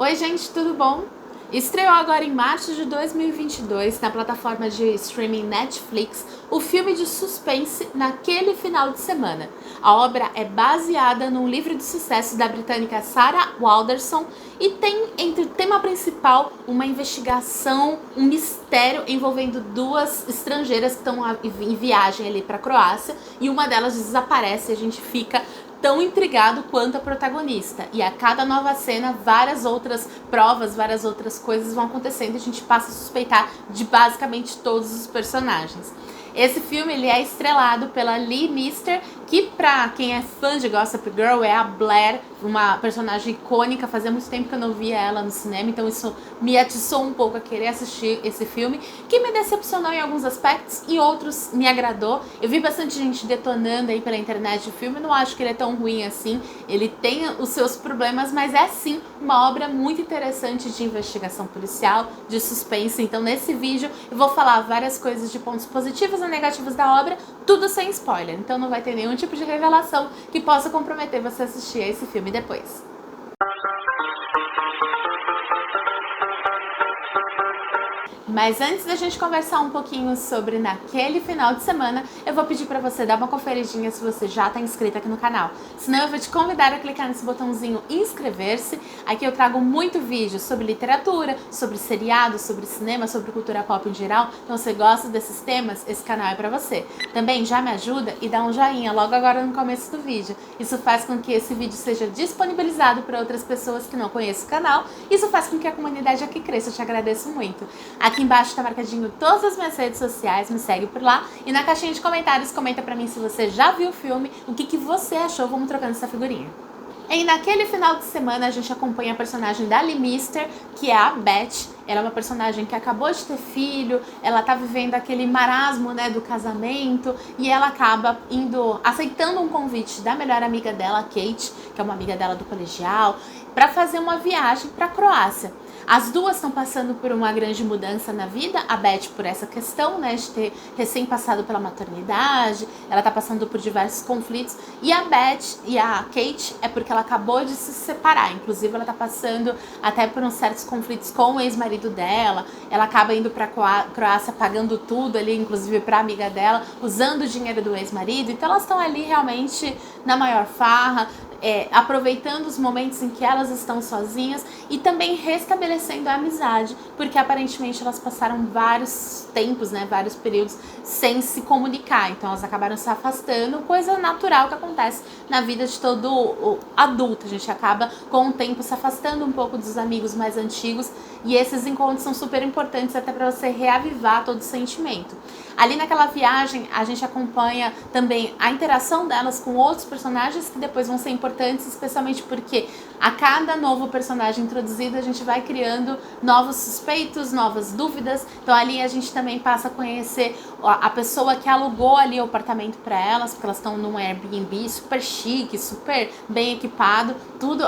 Oi gente, tudo bom? Estreou agora em março de 2022 na plataforma de streaming Netflix o filme de suspense Naquele Final de Semana. A obra é baseada num livro de sucesso da britânica Sarah Walderson e tem entre o tema principal uma investigação, um mistério envolvendo duas estrangeiras que estão em viagem ali para a Croácia e uma delas desaparece e a gente fica tão intrigado quanto a protagonista. E a cada nova cena, várias outras provas, várias outras coisas vão acontecendo e a gente passa a suspeitar de basicamente todos os personagens. Esse filme ele é estrelado pela Lee Mister, que pra quem é fã de Gossip Girl é a Blair, uma personagem icônica. Fazia muito tempo que eu não via ela no cinema, então isso me atiçou um pouco a querer assistir esse filme, que me decepcionou em alguns aspectos e outros me agradou. Eu vi bastante gente detonando aí pela internet o filme, não acho que ele é tão ruim assim, ele tem os seus problemas, mas é sim uma obra muito interessante de investigação policial, de suspense. Então nesse vídeo eu vou falar várias coisas de pontos positivos e negativos da obra, tudo sem spoiler, então não vai ter nenhum tipo de revelação que possa comprometer você a assistir a esse filme depois. Mas antes da gente conversar um pouquinho sobre Naquele Final de Semana, eu vou pedir pra você dar uma conferidinha se você já tá inscrito aqui no canal. Senão eu vou te convidar a clicar nesse botãozinho inscrever-se. Aqui eu trago muito vídeo sobre literatura, sobre seriados, sobre cinema, sobre cultura pop em geral. Então se você gosta desses temas, esse canal é pra você. Também já me ajuda e dá um joinha logo agora no começo do vídeo. Isso faz com que esse vídeo seja disponibilizado para outras pessoas que não conhecem o canal. Isso faz com que a comunidade aqui cresça. Eu te agradeço muito. Aqui embaixo tá marcadinho todas as minhas redes sociais, me segue por lá. E na caixinha de comentários comenta pra mim se você já viu o filme, o que você achou, vamos trocando essa figurinha. E naquele final de semana a gente acompanha a personagem da Lee Mister, que é a Beth. Ela é uma personagem que acabou de ter filho, ela tá vivendo aquele marasmo, né, do casamento, e ela acaba aceitando um convite da melhor amiga dela, Kate, que é uma amiga dela do colegial, para fazer uma viagem para a Croácia. As duas estão passando por uma grande mudança na vida, a Beth por essa questão, né, de ter recém passado pela maternidade, ela tá passando por diversos conflitos, e a Beth e a Kate é porque ela acabou de se separar, inclusive ela tá passando até por uns certos conflitos com o ex-marido dela, ela acaba indo pra Croácia pagando tudo ali, inclusive pra amiga dela, usando o dinheiro do ex-marido, então elas estão ali realmente na maior farra, aproveitando os momentos em que elas estão sozinhas e também restabelecendo a amizade, porque aparentemente elas passaram vários tempos, né, vários períodos sem se comunicar, então elas acabaram se afastando, coisa natural que acontece na vida de todo adulto. A gente acaba com o tempo se afastando um pouco dos amigos mais antigos e esses encontros são super importantes até para você reavivar todo o sentimento. Ali naquela viagem a gente acompanha também a interação delas com outros personagens que depois vão ser importantes, especialmente porque a cada novo personagem introduzido a gente vai criando novos suspeitos, novas dúvidas. Então ali a gente também passa a conhecer a pessoa que alugou ali o apartamento para elas, porque elas estão num Airbnb super chique, super bem equipado, tudo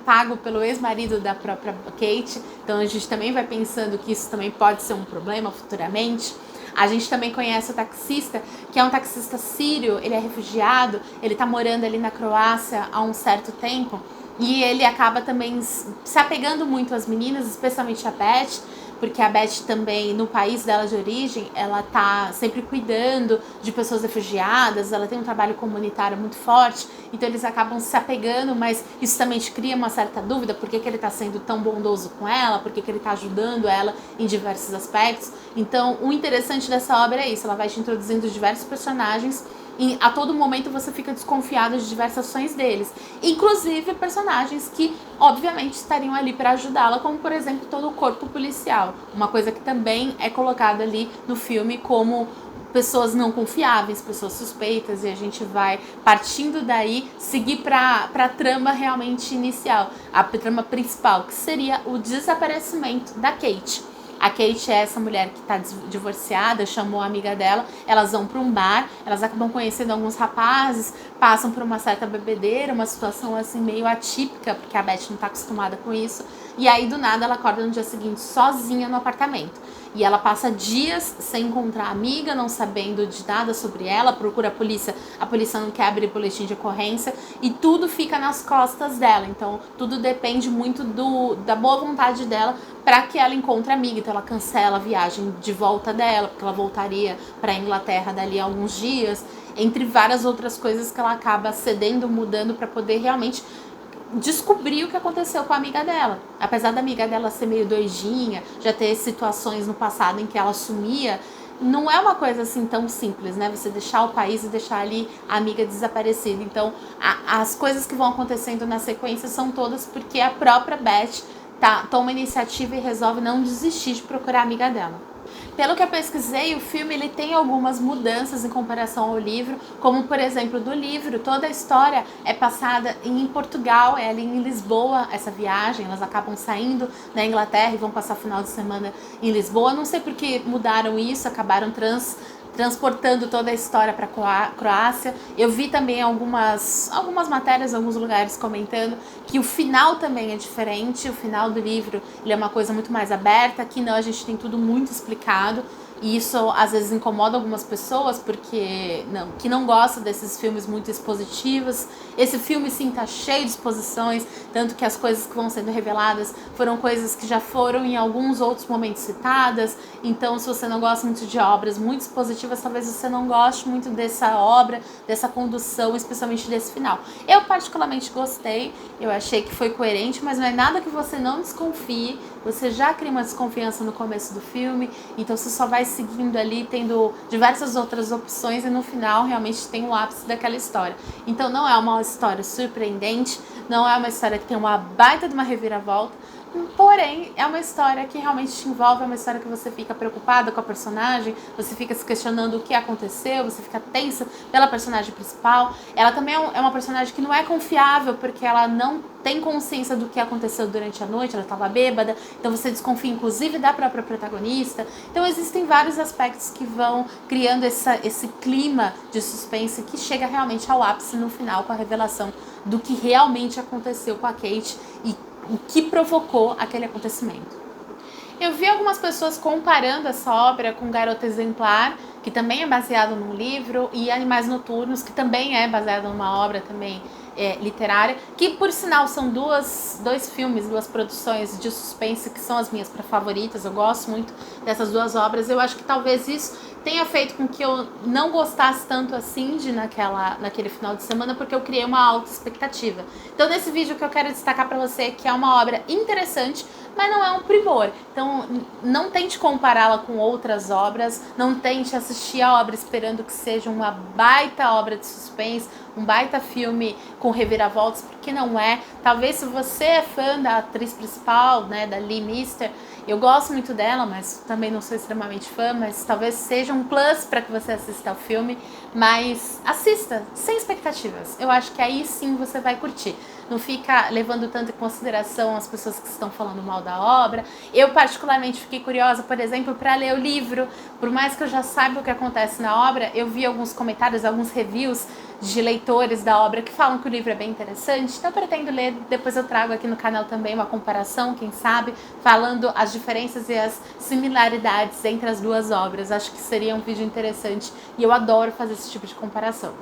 pago pelo ex-marido da própria Kate. Então a gente também vai pensando que isso também pode ser um problema futuramente. A gente também conhece o taxista, que é um taxista sírio, ele é refugiado, ele tá morando ali na Croácia há um certo tempo, e ele acaba também se apegando muito às meninas, especialmente a Beth, porque a Beth também, no país dela de origem, ela tá sempre cuidando de pessoas refugiadas, ela tem um trabalho comunitário muito forte, então eles acabam se apegando, mas isso também te cria uma certa dúvida, por que ele tá sendo tão bondoso com ela, por que ele tá ajudando ela em diversos aspectos. Então o interessante dessa obra é isso, ela vai te introduzindo diversos personagens e a todo momento você fica desconfiado de diversas ações deles, inclusive personagens que obviamente estariam ali para ajudá-la, como por exemplo todo o corpo policial, uma coisa que também é colocada ali no filme como pessoas não confiáveis, pessoas suspeitas, e a gente vai partindo daí seguir para a trama realmente inicial, a trama principal, que seria o desaparecimento da Kate. A Kate é essa mulher que está divorciada, chamou a amiga dela, elas vão para um bar, elas acabam conhecendo alguns rapazes, passam por uma certa bebedeira, uma situação assim meio atípica, porque a Beth não está acostumada com isso, e aí do nada ela acorda no dia seguinte sozinha no apartamento. e ela passa dias sem encontrar a amiga, não sabendo de nada sobre ela, procura a polícia não quer abrir boletim de ocorrência e tudo fica nas costas dela. Então tudo depende muito da boa vontade dela para que ela encontre a amiga. Então ela cancela a viagem de volta dela, porque ela voltaria para a Inglaterra dali a alguns dias, entre várias outras coisas que ela acaba cedendo, mudando para poder realmente descobrir o que aconteceu com a amiga dela. Apesar da amiga dela ser meio doidinha, já ter situações no passado em que ela sumia, não é uma coisa assim tão simples, né? Você deixar o país e deixar ali a amiga desaparecida. Então, as coisas que vão acontecendo na sequência são todas porque a própria Beth toma iniciativa e resolve não desistir de procurar a amiga dela. Pelo que eu pesquisei, o filme ele tem algumas mudanças em comparação ao livro, como por exemplo do livro, toda a história é passada em Portugal, é ali em Lisboa essa viagem, elas acabam saindo da Inglaterra e vão passar o final de semana em Lisboa. Não sei por que mudaram isso, acabaram transportando toda a história para a Croácia. Eu vi também algumas matérias, alguns lugares comentando que o final também é diferente. O final do livro ele é uma coisa muito mais aberta. Aqui não, a gente tem tudo muito explicado. E isso às vezes incomoda algumas pessoas porque que não gostam desses filmes muito expositivos. Esse filme sim tá cheio de exposições, tanto que as coisas que vão sendo reveladas foram coisas que já foram em alguns outros momentos citadas. Então se você não gosta muito de obras muito expositivas, talvez você não goste muito dessa obra, dessa condução, especialmente desse final. Eu particularmente gostei, eu achei que foi coerente, mas não é nada que você não desconfie. Você já cria uma desconfiança no começo do filme, então você só vai seguindo ali, tendo diversas outras opções e no final realmente tem o ápice daquela história. Então não é uma história surpreendente, não é uma história que tem uma baita de uma reviravolta, porém é uma história que realmente te envolve, é uma história que você fica preocupada com a personagem, você fica se questionando o que aconteceu, você fica tensa pela personagem principal. Ela também é uma personagem que não é confiável, porque ela não tem consciência do que aconteceu durante a noite, ela estava bêbada, então você desconfia inclusive da própria protagonista. Então existem vários aspectos que vão criando esse clima de suspense que chega realmente ao ápice no final com a revelação do que realmente aconteceu com a Kate e o que provocou aquele acontecimento. Eu vi algumas pessoas comparando essa obra com Garota Exemplar, que também é baseado num livro, e Animais Noturnos, que também é baseado numa obra também literária, que por sinal são dois filmes, duas produções de suspense que são as minhas favoritas. Eu gosto muito dessas duas obras. Eu acho que talvez isso tenha feito com que eu não gostasse tanto assim de naquele final de semana, porque eu criei uma alta expectativa. Então nesse vídeo o que eu quero destacar pra você é que é uma obra interessante, mas não é um primor. Então não tente compará-la com outras obras, não tente assistir a obra esperando que seja uma baita obra de suspense, um baita filme com reviravoltas, porque não é. Talvez se você é fã da atriz principal, né, da Lee Mister, eu gosto muito dela, mas também não sou extremamente fã, mas talvez seja um plus para que você assista ao filme, mas assista sem expectativas. Eu acho que aí sim você vai curtir. Não fica levando tanto em consideração as pessoas que estão falando mal da obra. Eu particularmente fiquei curiosa, por exemplo, para ler o livro. Por mais que eu já saiba o que acontece na obra, eu vi alguns comentários, alguns reviews de leitores da obra que falam que o livro é bem interessante. Então eu pretendo ler, depois eu trago aqui no canal também uma comparação, quem sabe, falando as diferenças e as similaridades entre as duas obras. Acho que seria um vídeo interessante e eu adoro fazer esse tipo de comparação.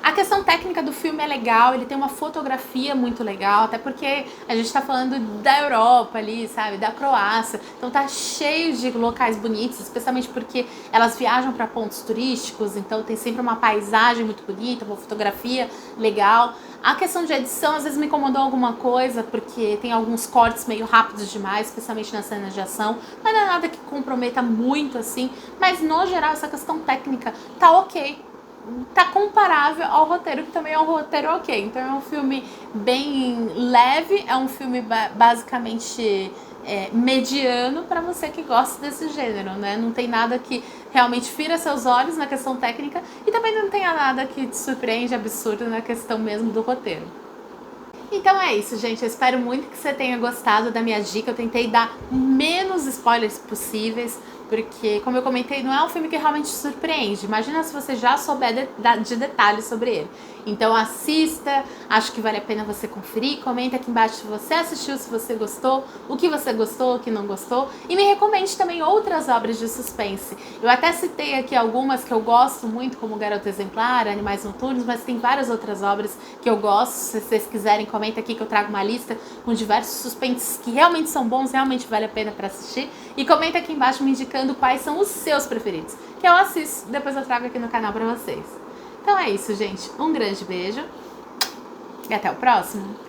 A questão técnica do filme é legal, ele tem uma fotografia muito legal, até porque a gente tá falando da Europa ali, sabe, da Croácia, então tá cheio de locais bonitos, especialmente porque elas viajam para pontos turísticos, então tem sempre uma paisagem muito bonita, uma fotografia legal. A questão de edição às vezes me incomodou alguma coisa, porque tem alguns cortes meio rápidos demais, especialmente nas cenas de ação, mas não é nada que comprometa muito assim, mas no geral essa questão técnica tá ok. Tá comparável ao roteiro, que também é um roteiro ok. Então é um filme bem leve, é um filme basicamente mediano para você que gosta desse gênero, né? Não tem nada que realmente fira seus olhos na questão técnica e também não tem nada que te surpreende, absurdo na questão mesmo do roteiro. Então é isso, gente. Eu espero muito que você tenha gostado da minha dica. Eu tentei dar menos spoilers possíveis, porque, como eu comentei, não é um filme que realmente surpreende. Imagina se você já souber de detalhes sobre ele. Então assista, acho que vale a pena você conferir. Comenta aqui embaixo se você assistiu, se você gostou, o que você gostou, o que não gostou. E me recomende também outras obras de suspense. Eu até citei aqui algumas que eu gosto muito, como Garota Exemplar, Animais Noturnos, mas tem várias outras obras que eu gosto. Se vocês quiserem, comenta aqui que eu trago uma lista com diversos suspenses que realmente são bons, realmente vale a pena para assistir. E comenta aqui embaixo me indicando quais são os seus preferidos, que eu assisto, depois eu trago aqui no canal para vocês. Então é isso, gente. Um grande beijo e até o próximo.